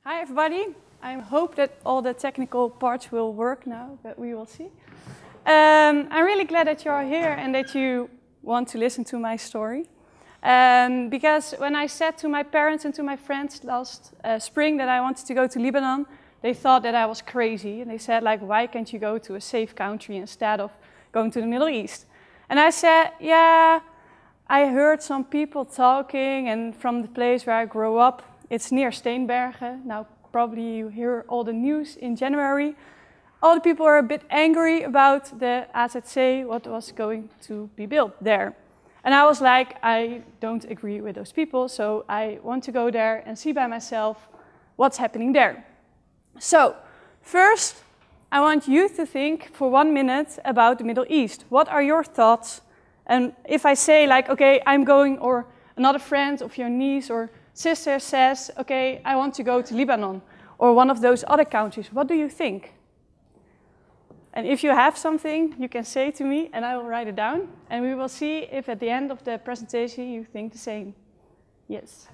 Hi everybody. I hope that all the technical parts will work now, but we will see. I'm really glad that you're here and that you want to listen to my story. Because when I said to my parents and to my friends last spring that I wanted to go to Lebanon, they thought that I was crazy. And they said, like, why can't you go to a safe country instead of going to the Middle East? And I said, yeah, I heard some people talking, and from the place where I grew up, it's near Steenbergen. Now, probably you hear all the news in January. All the people are a bit angry about the AZC, what was going to be built there. And I was like, I don't agree with those people, so I want to go there and see by myself what's happening there. So, first, I want you to think for 1 minute about the Middle East. What are your thoughts? And if I say, like, okay, I'm going, or another friend of your niece or sister says, okay, I want to go to Lebanon, or one of those other countries, what do you think? And if you have something, you can say to me, and I will write it down, and we will see if at the end of the presentation you think the same. Yes?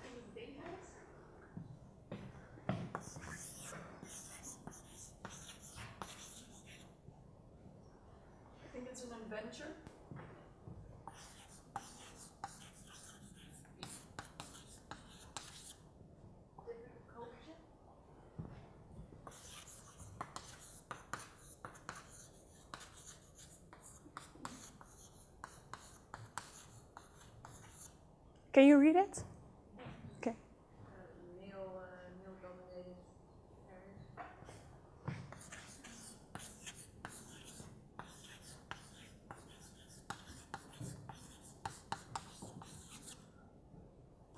I think it's an adventure. Can you read it? Okay. Male-dominated areas.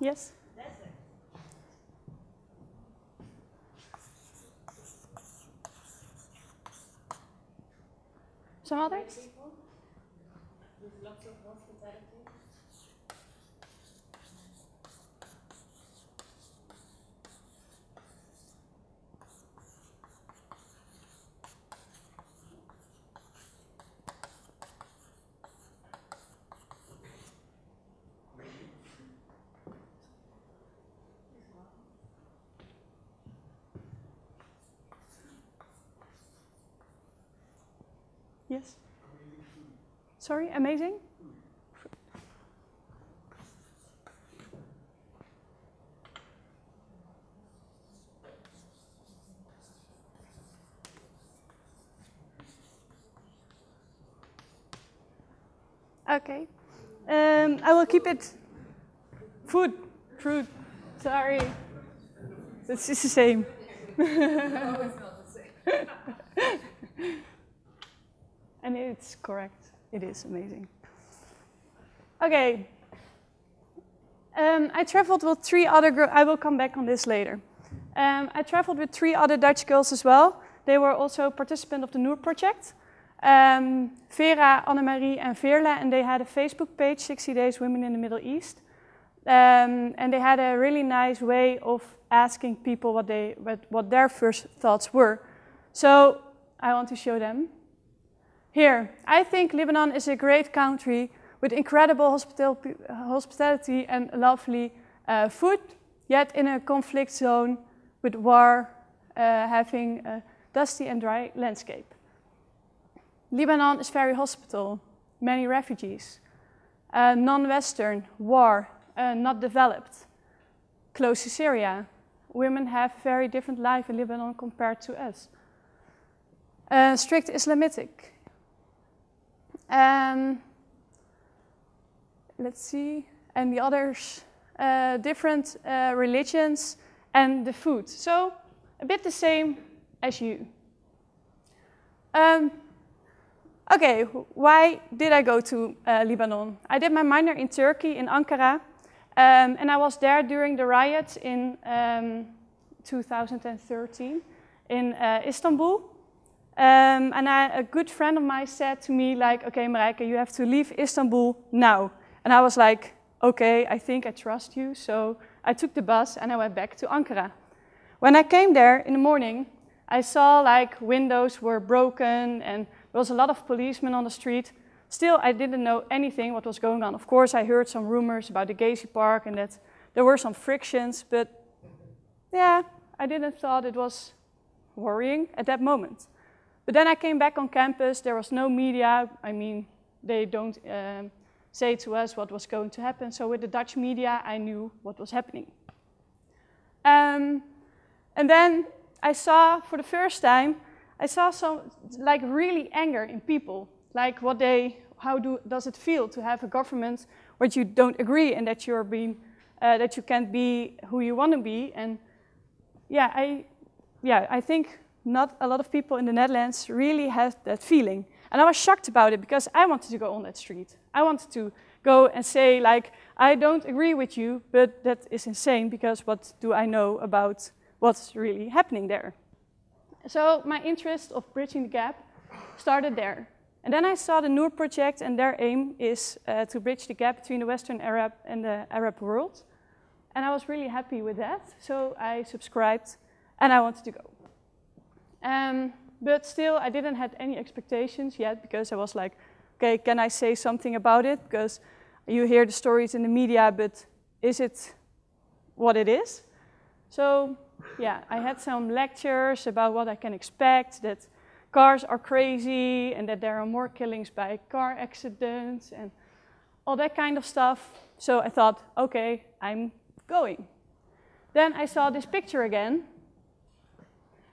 Yes? Desert. Some others? People with lots of hospitality. Yes? Sorry, amazing? Okay. I will keep it food, fruit, sorry. It's the same. No, it's not the same. And it's correct. It is amazing. Okay. I traveled with 3 other girls. I will come back on this later. I traveled with 3 other Dutch girls as well. They were also participants of the Noor project. Vera, Annemarie, and Veerle, and they had a Facebook page, 60 Days Women in the Middle East. And they had a really nice way of asking people what their first thoughts were. So I want to show them. Here, I think Lebanon is a great country with incredible hospitality and lovely food, yet in a conflict zone with war, having a dusty and dry landscape. Lebanon is very hospitable, many refugees, non-Western, war, not developed, close to Syria. Women have very different life in Lebanon compared to us. Strict Islamitic. Let's see, and the others, different religions and the food. So, a bit the same as you. Okay, why did I go to Lebanon? I did my minor in Turkey, in Ankara, and I was there during the riots in 2013 in Istanbul. And a good friend of mine said to me, like, okay, Marijke, you have to leave Istanbul now. And I was like, okay, I think I trust you. So I took the bus and I went back to Ankara. When I came there in the morning, I saw like windows were broken and there was a lot of policemen on the street. Still, I didn't know anything what was going on. Of course, I heard some rumors about the Gezi Park and that there were some frictions, but yeah, I didn't thought it was worrying at that moment. But then I came back on campus, there was no media. I mean, they don't say to us what was going to happen. So with the Dutch media, I knew what was happening. And then I saw, for the first time, I saw some, like, really anger in people. Like, how does it feel to have a government where you don't agree and that you're being, that you can't be who you want to be? And I think not a lot of people in the Netherlands really have that feeling. And I was shocked about it because I wanted to go on that street. I wanted to go and say, like, I don't agree with you, but that is insane because what do I know about what's really happening there? So my interest of bridging the gap started there. And then I saw the Noor project, and their aim is to bridge the gap between the Western Arab and the Arab world. And I was really happy with that, so I subscribed and I wanted to go. But still, I didn't have any expectations yet because I was like, okay, can I say something about it? Because you hear the stories in the media, but is it what it is? So yeah, I had some lectures about what I can expect, that cars are crazy and that there are more killings by car accidents and all that kind of stuff. So I thought, okay, I'm going. Then I saw this picture again.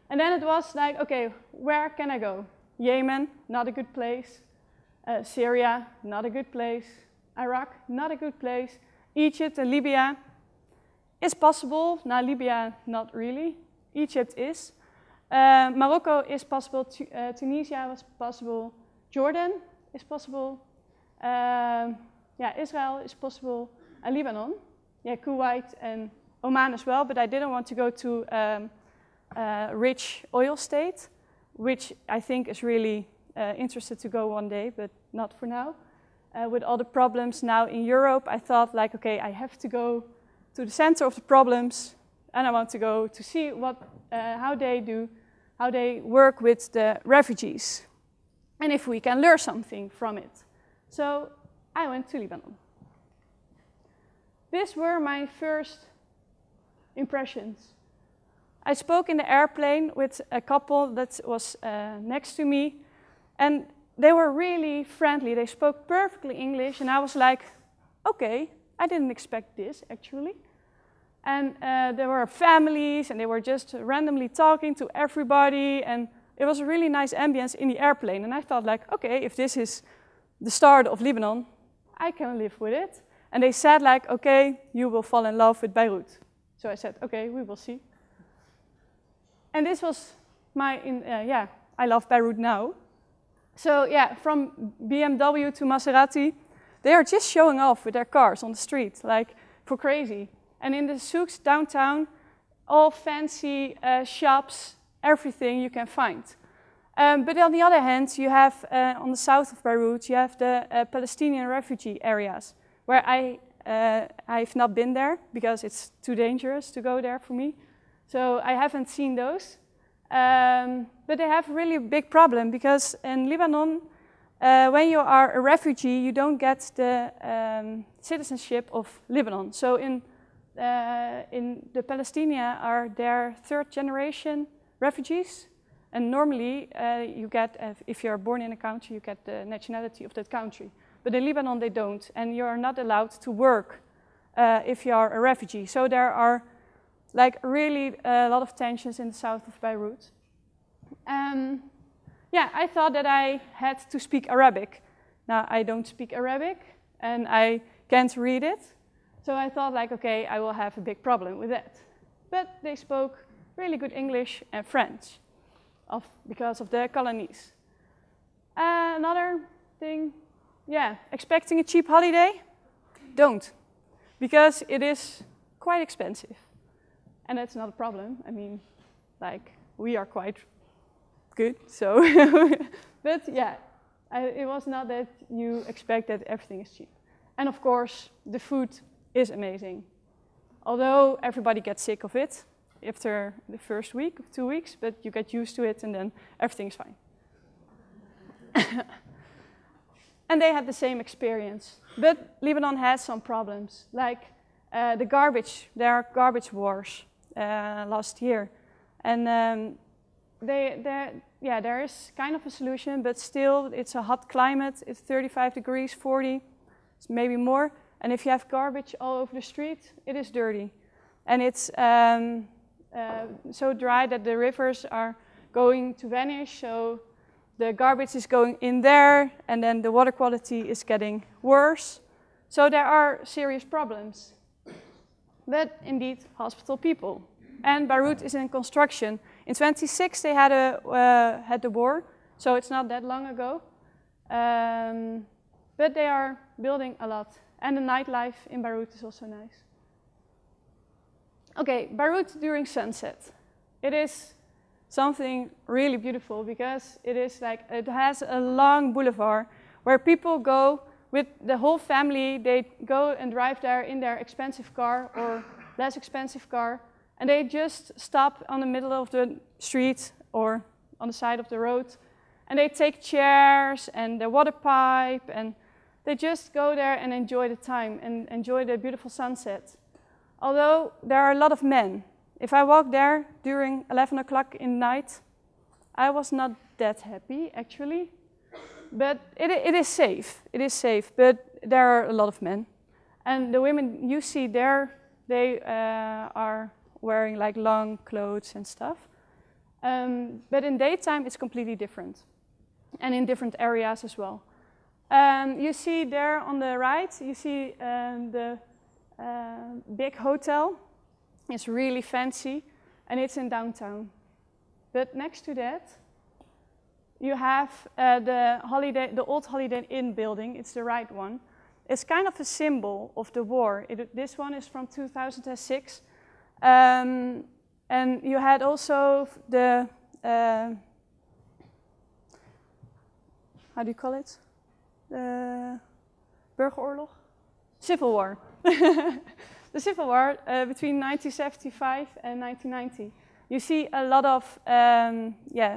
And then it was like, okay, where can I go? Yemen, not a good place. Syria, not a good place. Iraq, not a good place. Egypt and Libya is possible. Now Libya, not really. Egypt is. Morocco is possible. Tunisia was possible. Jordan is possible. Israel is possible. And Lebanon. Yeah, Kuwait and Oman as well. But I didn't want to go to rich oil state, which I think is really interested to go one day, but not for now. With all the problems now in Europe, I thought, like, okay, I have to go to the center of the problems, and I want to go to see how they work with the refugees, and if we can learn something from it. So I went to Lebanon. These were my first impressions. I spoke in the airplane with a couple that was next to me, and they were really friendly. They spoke perfectly English, and I was like, okay, I didn't expect this, actually. And there were families, and they were just randomly talking to everybody, and it was a really nice ambience in the airplane. And I thought, like, okay, if this is the start of Lebanon, I can live with it. And they said, like, okay, you will fall in love with Beirut. So I said, okay, we will see. And this was I love Beirut now. So yeah, from BMW to Maserati, they are just showing off with their cars on the street, like for crazy. And in the souks downtown, all fancy shops, everything you can find. But on the other hand, you have, on the south of Beirut, you have the Palestinian refugee areas, where I've not been there because it's too dangerous to go there for me. So I haven't seen those. But they have a really big problem because in Lebanon, when you are a refugee, you don't get the citizenship of Lebanon. So in the Palestinians are their third generation refugees. And normally you get, if you're born in a country, you get the nationality of that country. But in Lebanon they don't, and you're not allowed to work if you are a refugee. So there are like really a lot of tensions in the south of Beirut. Yeah, I thought that I had to speak Arabic. Now I don't speak Arabic and I can't read it. So I thought like, okay, I will have a big problem with that. But they spoke really good English and French because of the colonies. Another thing, yeah, expecting a cheap holiday? Don't, because it is quite expensive. And that's not a problem. I mean, like, we are quite good, so. But yeah, it was not that you expect that everything is cheap. And of course, the food is amazing. Although everybody gets sick of it after the first week, 2 weeks, but you get used to it and then everything's fine. And they had the same experience. But Lebanon has some problems, like the garbage. There are garbage wars. last year. And there is kind of a solution, but still it's a hot climate. It's 35 degrees, 40, maybe more. And if you have garbage all over the street, it is dirty. And it's so dry that the rivers are going to vanish. So the garbage is going in there, and then the water quality is getting worse. So there are serious problems. But indeed, hospital people. And Beirut is in construction. In 26, they had the war, so it's not that long ago. But they are building a lot. And the nightlife in Beirut is also nice. Okay, Beirut during sunset. It is something really beautiful because it has a long boulevard where people go with the whole family. They go and drive there in their expensive car or less expensive car, and they just stop on the middle of the street or on the side of the road, and they take chairs and the water pipe, and they just go there and enjoy the time and enjoy the beautiful sunset. Although there are a lot of men. If I walk there during 11 o'clock in the night, I was not that happy, actually. But it is safe. It is safe, but there are a lot of men. And the women you see there, they are wearing like long clothes and stuff. But in daytime, it's completely different. And in different areas as well. You see there on the right, you see the big hotel. It's really fancy, and it's in downtown. But next to that, you have the old Holiday Inn building. It's the right one. It's kind of a symbol of the war. This one is from 2006. And you had also the, how do you call it? The Burgeroorlog? Civil War. The Civil War between 1975 and 1990. You see a lot of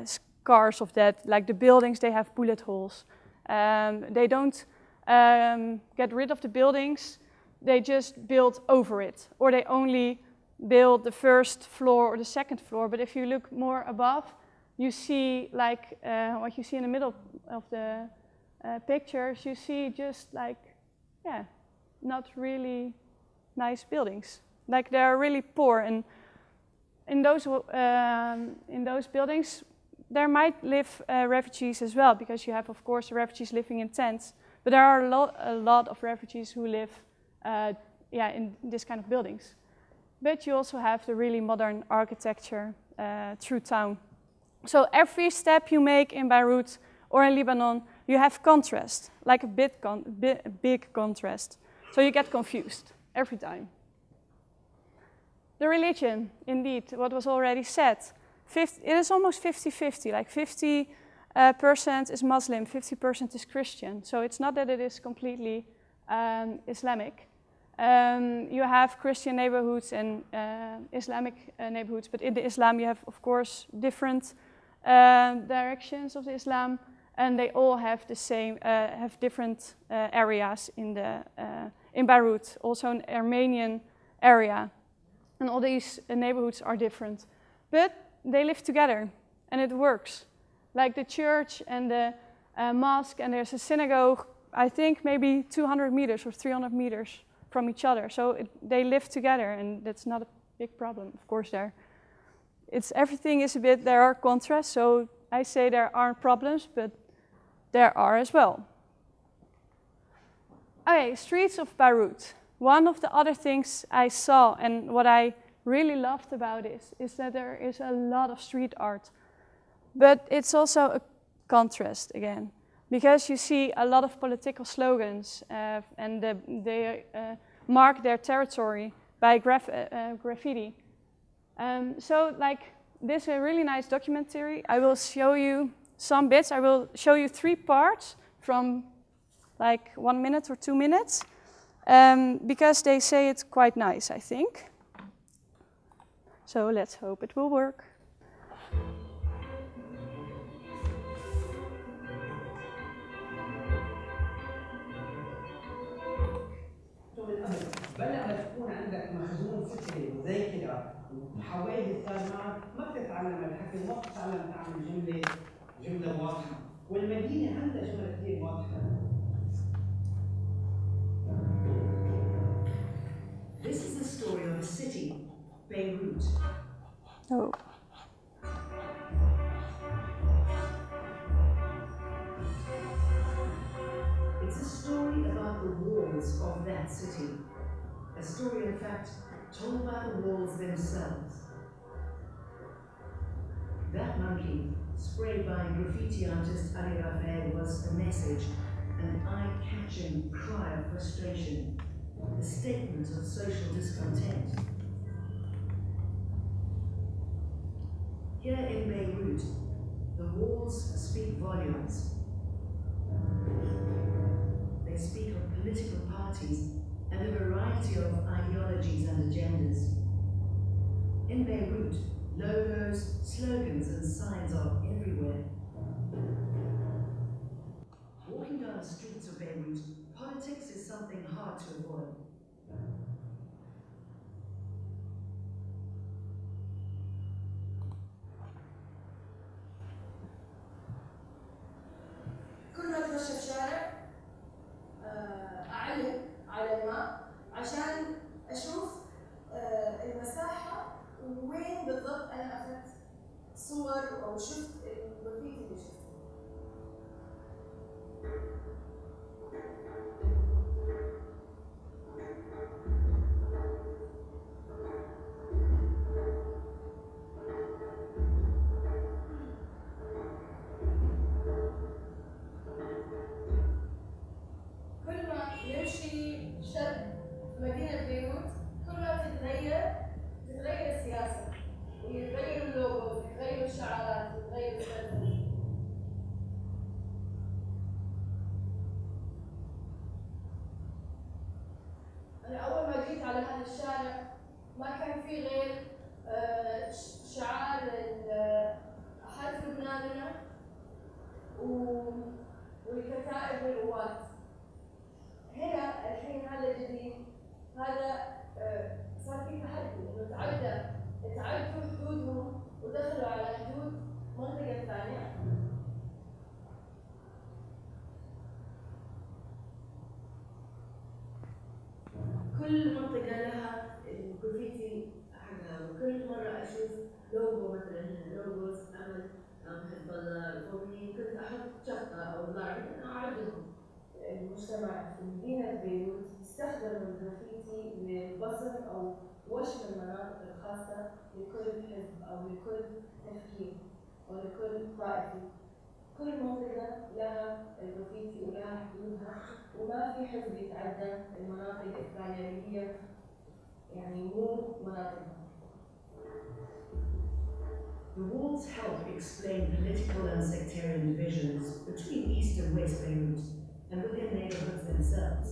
scars of that, like the buildings, they have bullet holes. They don't get rid of the buildings, they just build over it. Or they only build the first floor or the second floor, but if you look more above, you see like what you see in the middle of the pictures, you see just like, not really nice buildings. Like they're really poor, and in those buildings there might live refugees as well, because you have, of course, refugees living in tents. But there are a lot of refugees who live, in this kind of buildings. But you also have the really modern architecture through town. So every step you make in Beirut or in Lebanon, you have contrast, like a big contrast. So you get confused every time. The religion, indeed, what was already said. It is almost 50-50, like 50% is Muslim, 50% is Christian. So it's not that it is completely Islamic. You have Christian neighborhoods and Islamic neighborhoods, but in the Islam you have, of course, different directions of the Islam, and they all have the same, have different areas in Beirut, also an Armenian area, and all these neighborhoods are different, but they live together, and it works. Like the church and the mosque, and there's a synagogue, I think maybe 200 meters or 300 meters from each other. So they live together, and that's not a big problem. Of course, everything is a bit, there are contrasts, so I say there aren't problems, but there are as well. Okay, streets of Beirut. One of the other things I saw, and what I really loved about this, is that there is a lot of street art. But it's also a contrast again, because you see a lot of political slogans, and they mark their territory by graffiti. So like this is a really nice documentary. I will show you some bits. I will show you 3 parts from like 1 minute or 2 minutes, because they say it's quite nice, I think. So let's hope it will work. بلا ما تكون عندك مخزون فكري وذاكره صغيره وحواجز صار معك ما بتتعلم الحكي وما بتتعلم تعمل جمله واضحه، والمدينه عندها جمله كثير واضحه. This is the story of a city, Beirut. Oh. It's a story about the walls of that city. A story, in fact, told by the walls themselves. That monkey, sprayed by graffiti artist Ali Rafael, was a message, an eye-catching cry of frustration, a statement of social discontent. Here in Beirut, the walls speak volumes. They speak of political parties and a variety of ideologies and agendas. In Beirut, logos, slogans and signs are everywhere. Walking down the streets of Beirut, politics is something hard to avoid. كل ما اتمشى في شارع اعلم على الماء عشان اشوف المساحه وين بالضبط انا اخذت صور او شفت الجرافيتي اللي شفته. كل ما يمشي شاب في مدينة بيروت كل ما تتغير السياسة ويتغير اللوجو ويتغير الشعارات ويتغير السلسلة. أنا أول ما جيت على هذا الشارع ما كان في غير شعار حرف لبناننا والكتائب والرواد. هنا الحين هذا جديد، هذا صار في تحدي انه تعدوا حدودهم ودخلوا على حدود منطقة ثانية. كل منطقة لها الجرافيتي حقها، وكل مرة أشوف لوجو مثلا لوجوز أمل حزب الله القومي كنت أحط شقة أو ضرب أعرضهم. المجتمع في مدينة بيروت استخدم الجرافيتي للبصم أو وشم المناطق الخاصة لكل حزب أو لكل تفكير أو لكل طائفة. كل منطقة لها الجرافيتي ولها حدودها، وما في حزب يتعدى المناطق الثانية اللي هي يعني مو مناطقها. The walls help explain political and sectarian divisions between East and West Beirut and within neighborhoods themselves.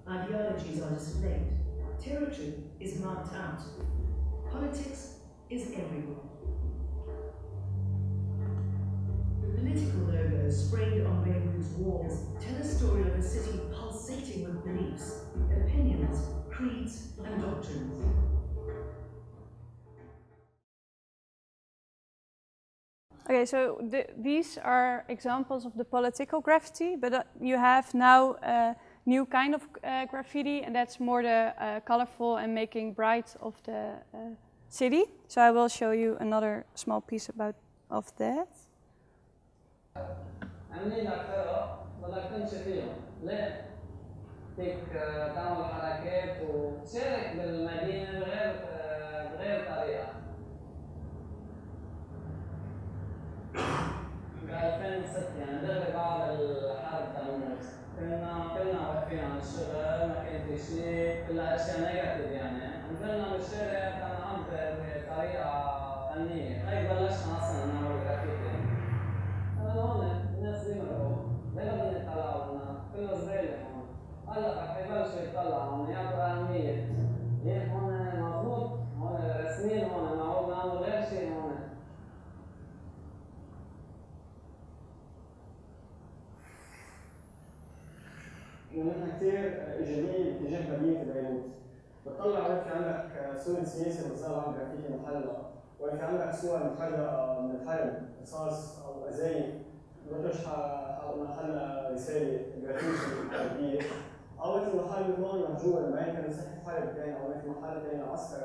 Ideologies are displayed. Territory is marked out. Politics is everywhere. The political logos sprayed on Beirut's walls tell a story of a city pulsating with beliefs, opinions, creeds, and doctrines. Okay, so these are examples of the political graffiti, but you have now a new kind of graffiti, and that's more the colorful and making bright of the city. So I will show you another small piece of that. عاملين لك فرق بدك تمشي فيهم، ليه؟ فيك تعمل حركات وتشارك بالمدينة بغير طريقة. ب 2006 يعني دغري بعد الحرب تموز كنا واقفين على الشغل، ما كان في شيء، كلها اشياء نيجاتيف يعني، نزلنا بالشارع كان نعبر بطريقة فنية، هيك بلشنا اصلا نعمل جرافيتي. انا هون الناس بيمرقوا، ليه بدهم يطلعوا لنا؟ كله زبالة هون، هلا رح يبلشوا يطلعوا هون يعطوا أهمية، ليه هون مضبوط، هون رسمين هون معقول نعمل غير شيء هون. ونحن كثير ايجابيين تجاه مدينه بيروت. بتطلع في عندك صورة سياسي بتصير عن جرافيتي محلة، ولا في عندك صور محرقة من الحرب رصاص أو أزايف بترش محل رسالة جرافيتي حربية، أو مثل محل مثل هون مهجور ما كان ساحة حرب كان، أو مثل محل ثاني عسكر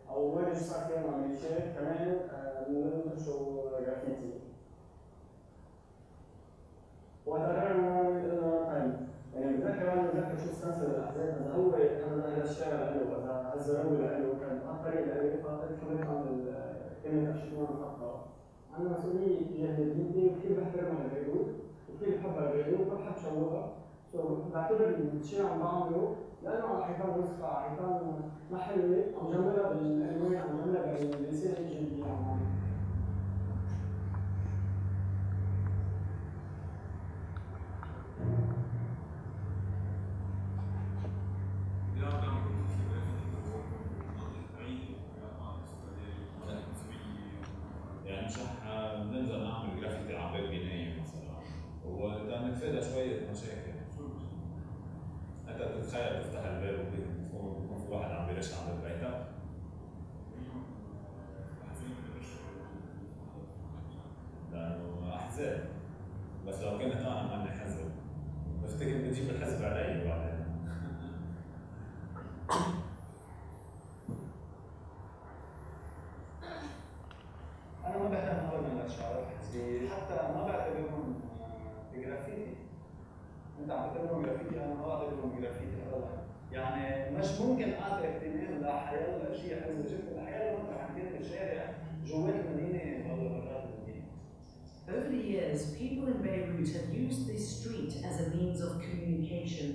أو ورش صار فيهم عمليات كمان بنرشوا جرافيتي. وقررنا إنه طيب يعني بتذكر شو استنسل الأحزاب، إذا هو هذا الشارع له، إذا الزراوي له، كان بهالطريقة له، فقلت كمان أعمل كلمة أشياء محطة. عندنا مسؤولية تجاه مدينتي وكثير بحترمها لبيروت وكثير بحبها لبيروت وما بحب شوهها، بعتبر الشيء عم بعمله لأنه على حيطان وسخة، على حيطان محلة عم جملها بالألوان، عم جملها بالرسالة الإيجابية عم بعملها. يعني مش رح ننزل نعمل جرافيتي على باب جناية مثلا، ونتفادى شوية مشاكل. أنت بتتخيل تفتح الباب وبيكون في واحد عم بيرش على باب بيتك؟ لأنه أحزاب، بس لو كنت أنا ماني حزب بفتكر بتجيب الحزب علي بعدين. أنا ما بهتم أبداً بالشعارات الحزبية، حتى ما بعتبرهم جرافيتي. أنت عم تعتبرهم جرافيتي، أنا ما بعتبرهم جرافيتي أبداً. يعني مش ممكن أعطي اهتمام لحيالله شيء حزب جدا، حيالله مطرح عم كانت الشارع جوات المدينة ولا برات المدينة. Over the years, people in Beirut have used this street as a means of communication.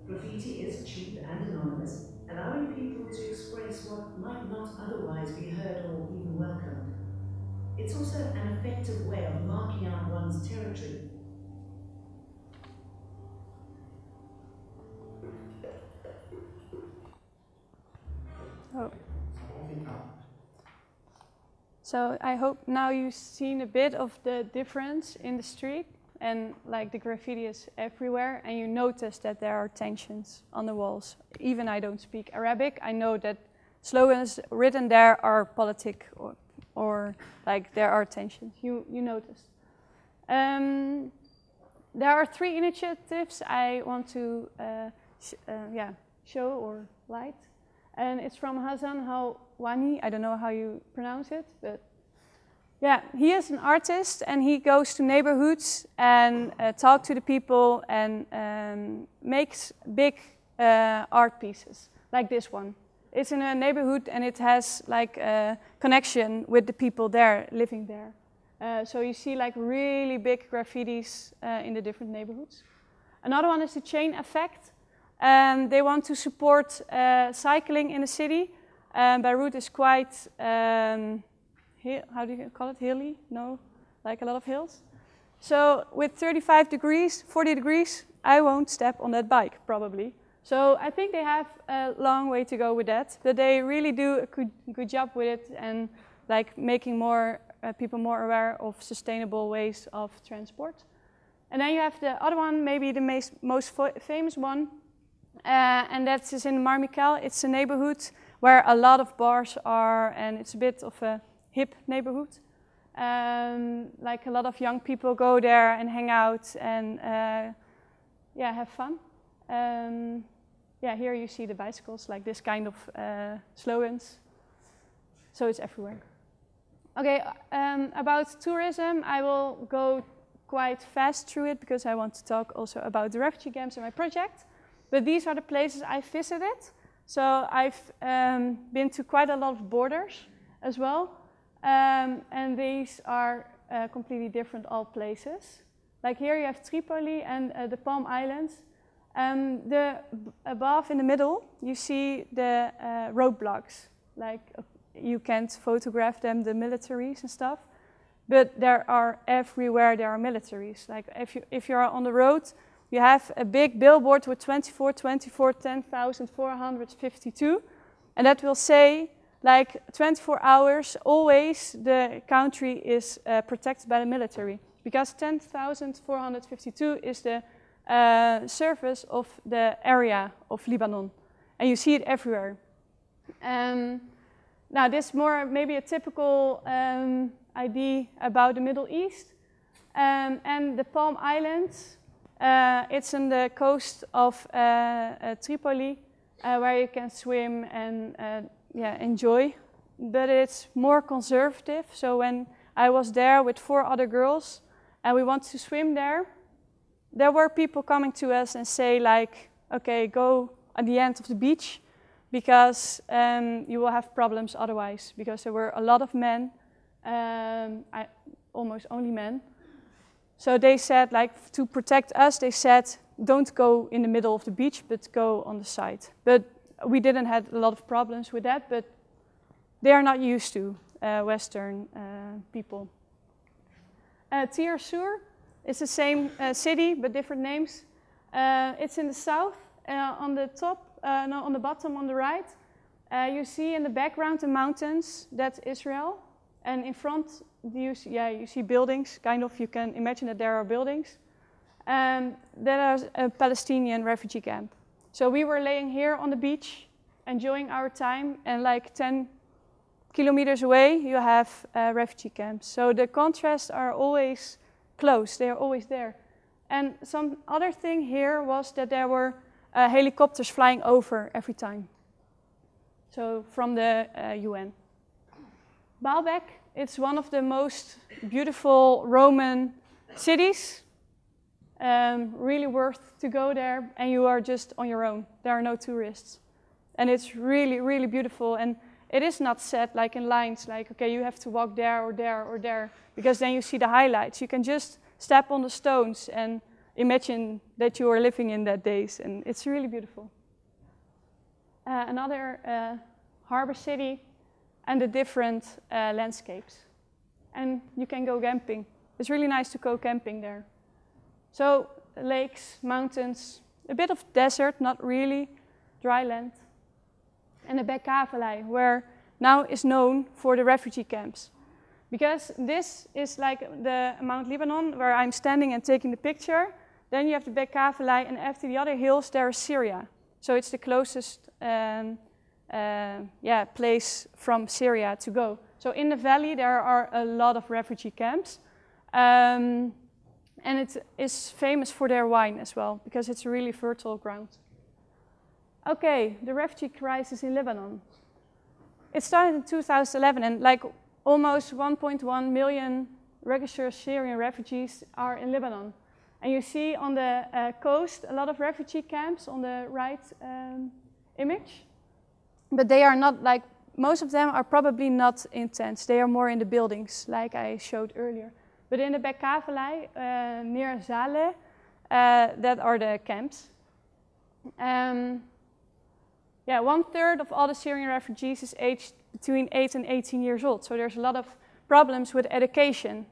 Graffiti is cheap and anonymous, allowing people to express what might not otherwise be heard or even welcomed. It's also an effective way of marking out one's territory. Oh. So I hope now you've seen a bit of the difference in the street, and like the graffiti is everywhere, and you notice that there are tensions on the walls. Even I don't speak Arabic, I know that slogans written there are politic or like there are tensions. You notice. There are 3 initiatives I want to show or light. And it's from Hassan Hawani. I don't know how you pronounce it, but yeah, he is an artist and he goes to neighborhoods and talks to the people and makes big art pieces like this one. It's in a neighborhood and it has like a connection with the people there living there. So you see like really big graffitis in the different neighborhoods. Another one is the chain effect. They want to support cycling in the city. Beirut is quite, how do you call it, hilly? No, like a lot of hills. So with 35 degrees, 40 degrees, I won't step on that bike probably. So I think they have a long way to go with that, but they really do a good job with it and like making more people more aware of sustainable ways of transport. And then you have the other one, maybe the most famous one, and that is in Marmikel. It's a neighborhood where a lot of bars are, and it's a bit of a hip neighborhood. Like a lot of young people go there and hang out and have fun. Here you see the bicycles, like this kind of slogans. So it's everywhere. Okay, about tourism, I will go quite fast through it because I want to talk also about the refugee camps and my project. But these are the places I visited. So I've been to quite a lot of borders as well. And these are completely different all places. Like here you have Tripoli and the Palm Islands. Above in the middle, you see the roadblocks. Like you can't photograph them, the militaries and stuff. But there are everywhere there are militaries. Like if you are on the road, you have a big billboard with 24, 24, 10,452. And that will say, like 24 hours, always the country is protected by the military. Because 10,452 is the surface of the area of Lebanon. And you see it everywhere. Now this is more maybe a typical idea about the Middle East. And the Palm Islands, it's on the coast of Tripoli, where you can swim and enjoy. But it's more conservative. So when I was there with 4 other girls and we wanted to swim there were people coming to us and say like, okay, go at the end of the beach because you will have problems otherwise. Because there were a lot of men, almost only men. So they said, like, to protect us, they said, don't go in the middle of the beach, but go on the side. But we didn't have a lot of problems with that, but they are not used to Western people. Tier Sur is the same city, but different names. It's in the south, on the top, no, on the bottom on the right. You see in the background the mountains, that's Israel. And in front, you see buildings, kind of, you can imagine that there are buildings. And there is a Palestinian refugee camp. So we were laying here on the beach, enjoying our time, and like 10 kilometers away, you have refugee camps. So the contrasts are always close, they are always there. And some other thing here was that there were helicopters flying over every time. So from the UN. Baalbek, it's one of the most beautiful Roman cities. Really worth to go there, and you are just on your own. There are no tourists. And it's really, really beautiful. And it is not set like in lines, like, okay, you have to walk there or there or there, because then you see the highlights. You can just step on the stones and imagine that you are living in that days, and it's really beautiful. Another harbor city, and the different landscapes. And you can go camping. It's really nice to go camping there. So lakes, mountains, a bit of desert, not really, dry land. And the Beirut, where now is known for the refugee camps. Because this is like the Mount Lebanon, where I'm standing and taking the picture. Then you have the Beirut, and after the other hills, there is Syria. So it's the closest place from Syria to go. So in the valley, there are a lot of refugee camps. And it is famous for their wine as well, because it's a really fertile ground. Okay, the refugee crisis in Lebanon. It started in 2011, and like almost 1.1 million registered Syrian refugees are in Lebanon. And you see on the coast a lot of refugee camps on the right image. But they are not like, most of them are probably not in tents. They are more in the buildings, like I showed earlier. But in the Beirut near Zaleh, that are the camps. 1/3 of all the Syrian refugees is aged between 8 and 18 years old. So there's a lot of problems with education.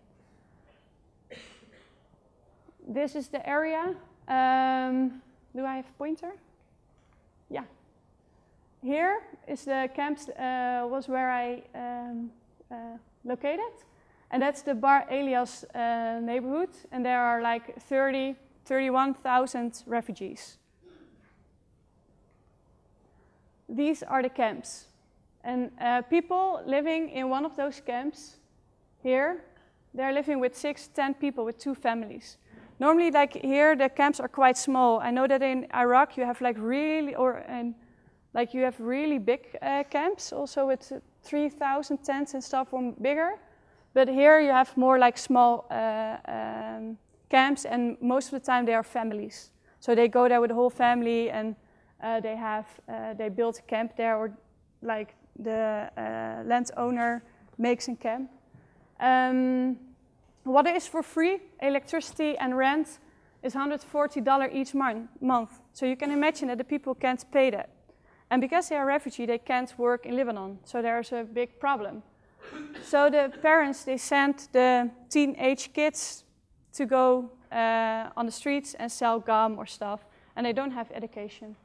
This is the area. Do I have a pointer? Yeah. Here is the camps, was where I located. And that's the Bar Elias neighborhood. And there are like 31,000 refugees. These are the camps. And people living in one of those camps here, they're living with 6, 10 people with 2 families. Normally, like here, the camps are quite small. I know that in Iraq you have like really, you have really big camps, also with 3,000 tents and stuff, or bigger. But here you have more like small camps, and most of the time they are families. So they go there with the whole family, and they build a camp there, or like the landowner makes a camp. Water is for free, electricity and rent is $140 each month. So you can imagine that the people can't pay that. And because they are refugee, they can't work in Lebanon. So there's a big problem. So the parents, they send the teenage kids to go on the streets and sell gum or stuff. And they don't have education.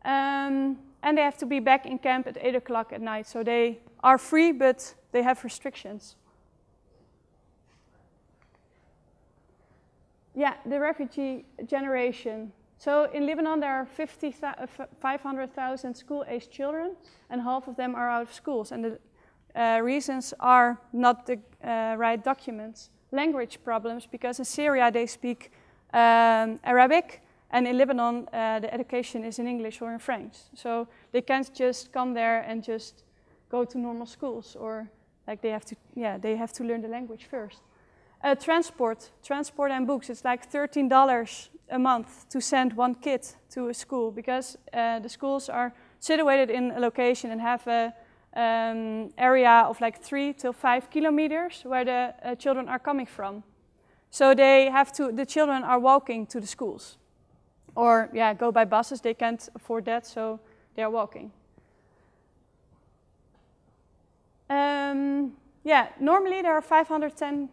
And they have to be back in camp at 8 o'clock at night. So they are free, but they have restrictions. Yeah, the refugee generation. So in Lebanon there are 500,000 school-aged children, and half of them are out of schools. And the reasons are not the right documents. Language problems, because in Syria they speak Arabic, and in Lebanon the education is in English or in French. So they can't just come there and just go to normal schools, or like they have to learn the language first. Transport and books. It's like $13 a month to send one kid to a school, because the schools are situated in a location and have a area of like 3 to 5 kilometers where the children are coming from. So the children are walking to the schools, or go by buses. They can't afford that, so they are walking. Normally there are 510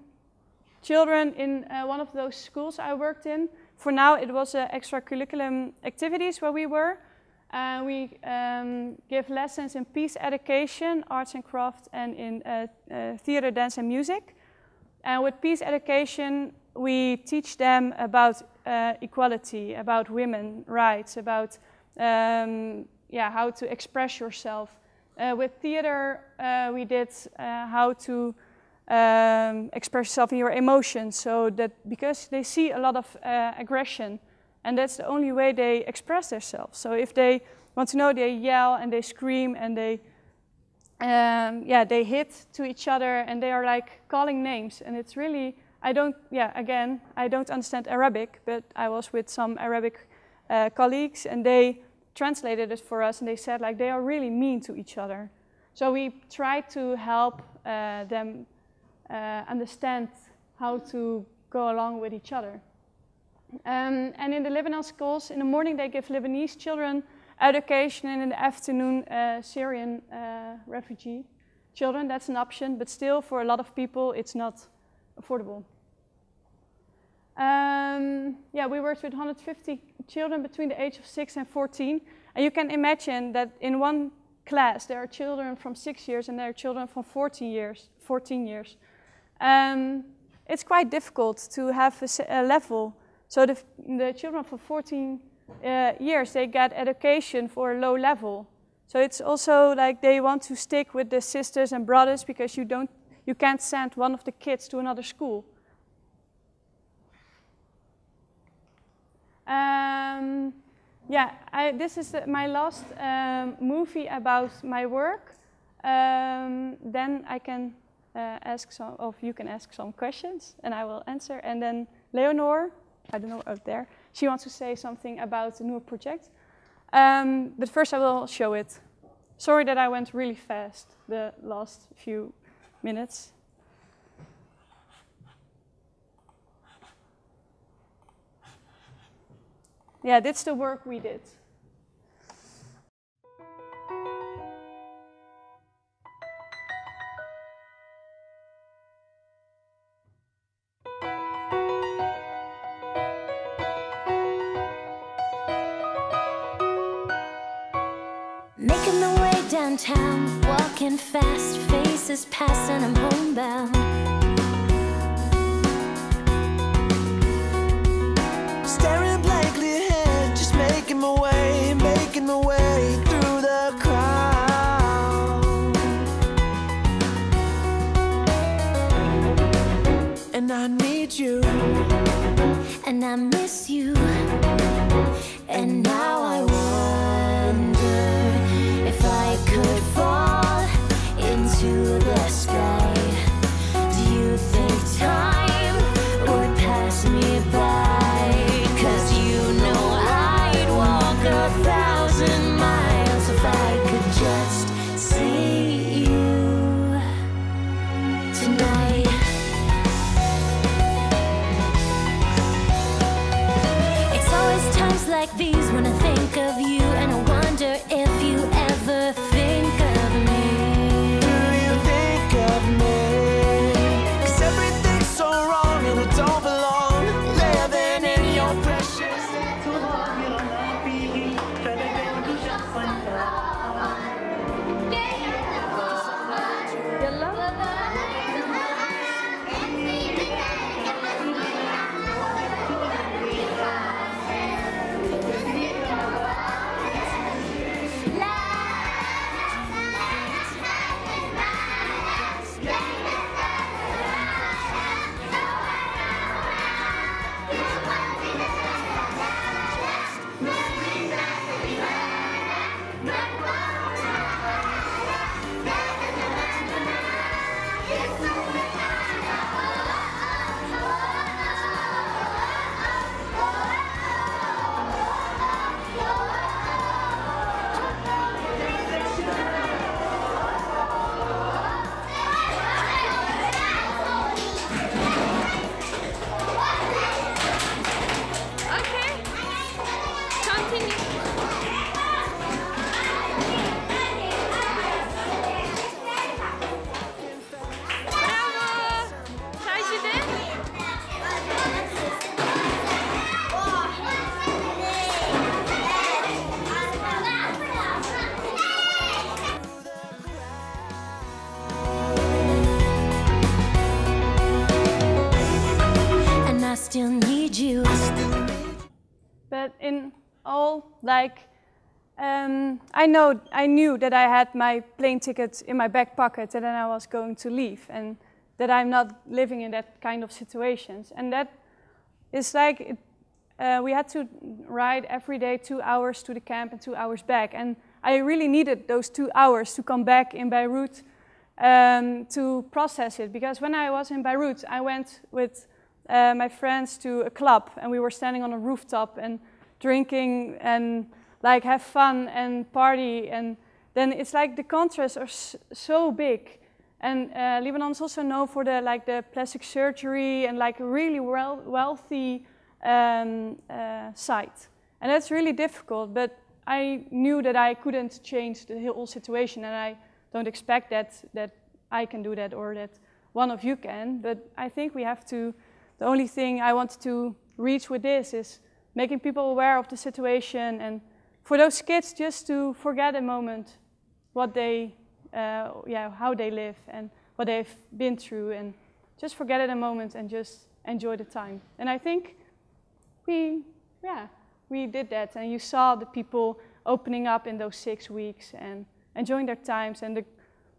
children in one of those schools I worked in. For now, it was extracurricular activities where we were. We give lessons in peace education, arts and craft, and in theater, dance, and music. And with peace education, we teach them about equality, about women's rights, about how to express yourself. With theater, we did how to express yourself in your emotions, so that because they see a lot of aggression, and that's the only way they express themselves. So if they want to know, they yell and they scream and they hit to each other, and they are like calling names. And it's really, I don't understand Arabic, but I was with some Arabic colleagues, and they translated it for us, and they said like they are really mean to each other. So we tried to help them understand how to go along with each other. And in the Lebanon schools, in the morning they give Lebanese children education, and in the afternoon Syrian refugee children. That's an option, but still for a lot of people it's not affordable. We worked with 150 children between the age of 6 and 14. And you can imagine that in one class there are children from 6 years and there are children from 14 years. It's quite difficult to have a level. So the children for 14 years, they get education for a low level. So it's also like they want to stick with the sisters and brothers, because you can't send one of the kids to another school. This is my last movie about my work. Then I can you can ask some questions, and I will answer. And then Leonor, I don't know, out there, she wants to say something about the new project. But first I will show it. Sorry that I went really fast the last few minutes. Yeah, that's the work we did. Making my way downtown, walking fast, faces passing, I'm homebound. Staring blankly ahead, just making my way through the crowd. And I need you, and I miss you, and now I wonder if I could fall into the sky. Do you think time would pass me by? 'Cause you know I'd walk 1,000 miles if I could just see you tonight. It's always times like these when I think all like, I knew that I had my plane ticket in my back pocket and then I was going to leave, and that I'm not living in that kind of situations. And that is like, we had to ride every day 2 hours to the camp and 2 hours back. And I really needed those 2 hours to come back in Beirut to process it. Because when I was in Beirut, I went with my friends to a club, and we were standing on a rooftop and drinking and like have fun and party. And then it's like the contrasts are so big. And Lebanon is also known for the plastic surgery and like a really wealthy site. And that's really difficult, but I knew that I couldn't change the whole situation, and I don't expect that I can do that or that one of you can, but I think we have to, the only thing I want to reach with this is making people aware of the situation, and for those kids just to forget a moment what they, how they live and what they've been through, and just forget it a moment and just enjoy the time. And I think we did that, and you saw the people opening up in those 6 weeks and enjoying their times, and it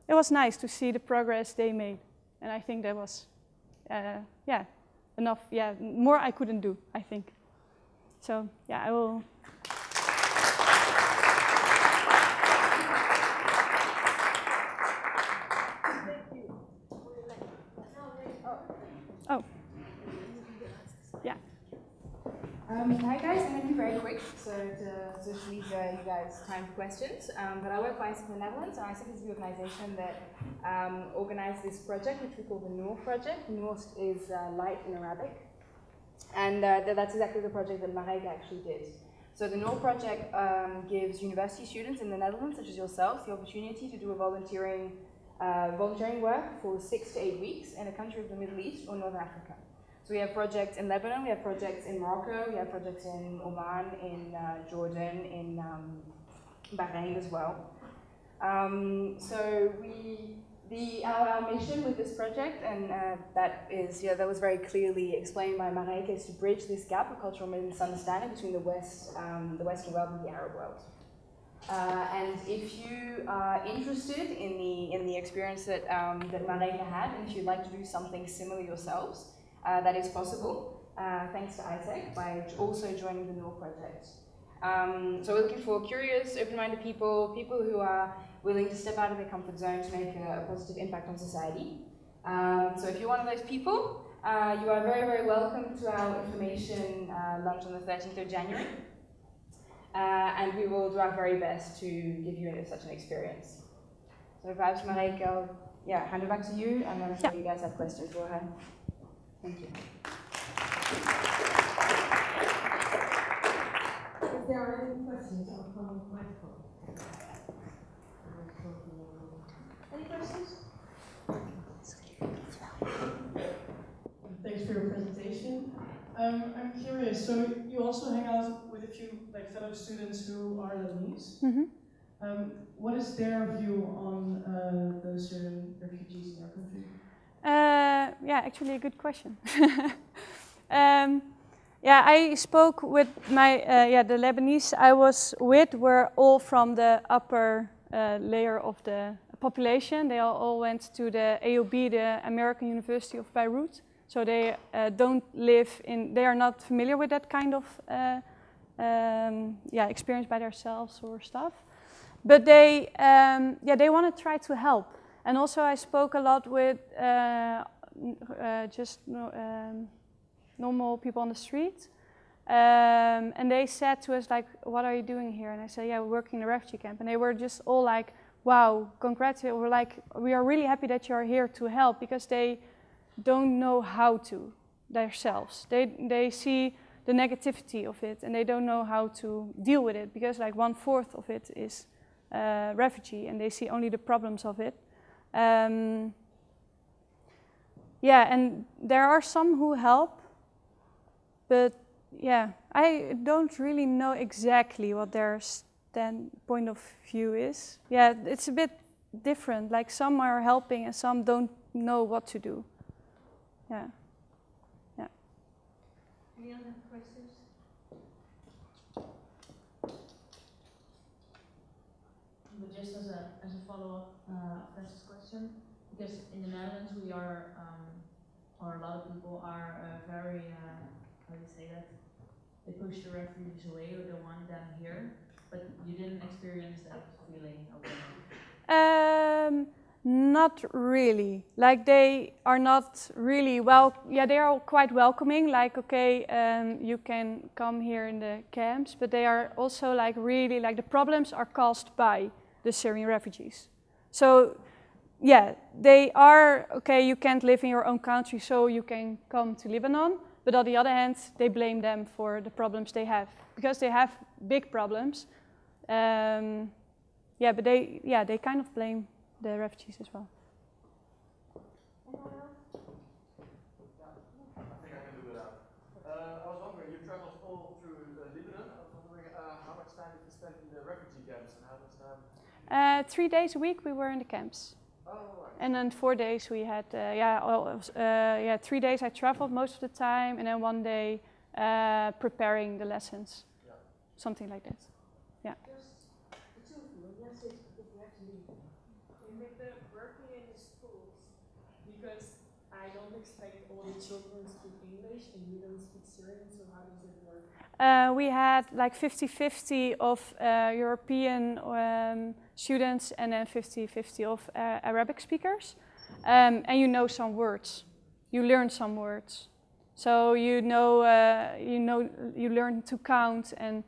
was nice to see the progress they made. And I think that was, enough. Yeah, more I couldn't do, I think. So yeah, I will. Oh. Yeah. Hi guys, I'm going to be very quick, so to just leave you guys time for questions. But I work for ISEC in the Netherlands, and ISEC is the organization that organized this project, which we call the Noor project. Noor is light in Arabic, and that's exactly the project that Marijke actually did. So the Noor project gives university students in the Netherlands, such as yourselves, the opportunity to do a volunteering work for 6 to 8 weeks in a country of the Middle East or North Africa. So we have projects in Lebanon, we have projects in Morocco, we have projects in Oman, in Jordan, in Bahrain as well. So our mission with this project, and that was very clearly explained by Marijke, is to bridge this gap of cultural misunderstanding between the Western world and the Arab world. And if you are interested in the experience that Marijke had, and if you'd like to do something similar yourselves, that is possible, thanks to ISEC, by also joining the Noor project. So we're looking for curious, open-minded people who are willing to step out of their comfort zone to make a positive impact on society. So if you're one of those people, you are very, very welcome to our information lunch on the 13th of January. And we will do our very best to give you such an experience. So perhaps Marijke, I'll hand it back to you, and I'm sure you guys have questions for her. Thank you. If there are any questions, I'll come with the microphone. Any questions? Thanks for your presentation. I'm curious, so you also hang out with a few fellow students who are Lebanese. Mm-hmm. What is their view on the Syrian refugees in our country? Actually a good question. I spoke with my, the Lebanese I was with were all from the upper layer of the population. They all went to the AOB, the American University of Beirut. So they don't live in, they are not familiar with that kind of experience by themselves or stuff. But they want to try to help. And also I spoke a lot with normal people on the street. And they said to us, like, what are you doing here? And I said, yeah, we're working in a refugee camp. And they were just all like, wow, congratulations. We're like, we are really happy that you're here to help, because they don't know how to themselves. They see the negativity of it, and they don't know how to deal with it, because like 1/4 of it is refugee, and they see only the problems of it. And there are some who help, but I don't really know exactly what their point of view is. Yeah, it's a bit different. Like some are helping and some don't know what to do. Yeah. Any other questions? just as a follow-up of Tess's question, because in the Netherlands we are, or a lot of people are very, how do you say that? They push the refugees away or they want them here, but you didn't experience that feeling of them. Not really. Like they are not really yeah, they are quite welcoming. Like, okay, you can come here in the camps, but they are also like really like the problems are caused by the Syrian refugees. So, yeah, they are okay. You can't live in your own country, so you can come to Lebanon. But on the other hand, they blame them for the problems they have because they have big problems. Yeah, but they kind of blame the refugees as well. Anyone else? Yeah, I think I can do it out. I was wondering, you traveled all through Lebanon. I was wondering how much time did you spend in the refugee camps and how much time? 3 days a week we were in the camps. Oh, right. And then 4 days we had, 3 days I traveled most of the time, and then 1 day preparing the lessons, something like that. Yeah. Just the two of you, yes, if you have to leave. With the working in the schools, because I don't expect all the children to speak English and you don't speak Syrian, so how does it work? We had like 50-50 of European students and then 50-50 of Arabic speakers. And you know some words. You learn some words. So you learn to count and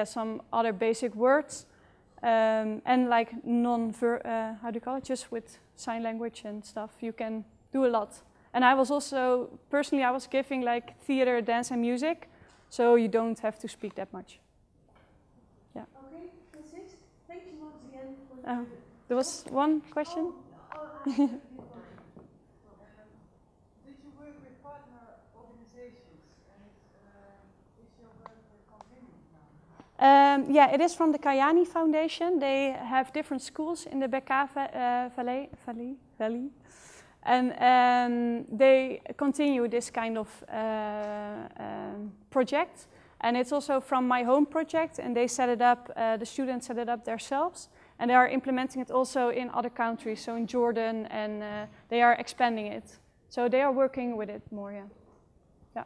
some other basic words. And like how do you call it? Just with sign language and stuff, you can do a lot. And I was also, personally, I was giving like theater, dance and music, so you don't have to speak that much. Yeah. Okay, that's it. Thank you once again. There was one question. Did you work with partner organizations, and is your work continuing now? Yeah, it is from the Kayani Foundation. They have different schools in the Bekaa Valley. And they continue this kind of project. And it's also from my home project, and they set it up, the students set it up themselves. And they are implementing it also in other countries, so in Jordan, and they are expanding it. So they are working with it more, yeah.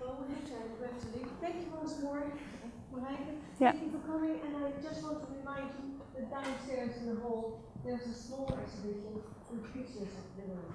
Well, we have to leave. Thank you once more, Marijke. Yeah. Thank you for coming, and I just want to remind you that downstairs in the hall there's a small exhibition with pictures of Lebanon.